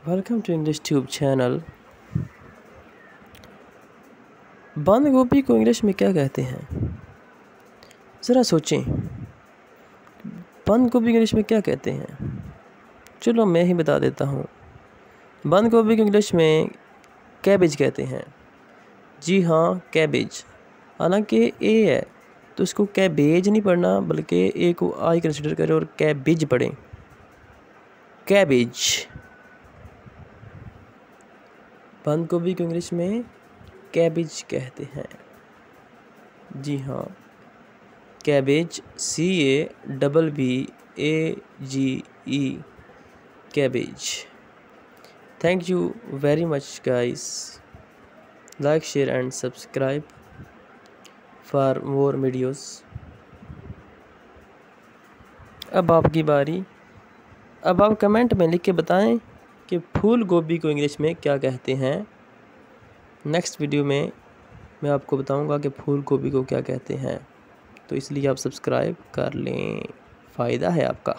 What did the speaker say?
Welcome to English Tube channel. बंद गोभी को इंग्लिश में क्या कहते हैं? ज़रा सोचें, बंद गोभी को इंग्लिश में क्या कहते हैं? चलो मैं ही बता देता हूँ। बंद गोभी को इंग्लिश में कैबेज कहते हैं। जी हाँ, कैबेज। हालांकि ए है तो इसको कैबेज नहीं पढ़ना, बल्कि ए को आई कंसिडर करें और कैबेज पढ़ें। कैबेज। बंद गोभी को इंग्लिश में कैबेज कहते हैं। जी हाँ, cabbage, CABBAGE, cabbage. Thank you very much guys. Like, share and subscribe for more videos. अब आपकी बारी। अब आप कमेंट में लिख के बताएं कि फूल गोभी को इंग्लिश में क्या कहते हैं। नेक्स्ट वीडियो में मैं आपको बताऊंगा कि फूल गोभी को क्या कहते हैं, तो इसलिए आप सब्सक्राइब कर लें, फ़ायदा है आपका।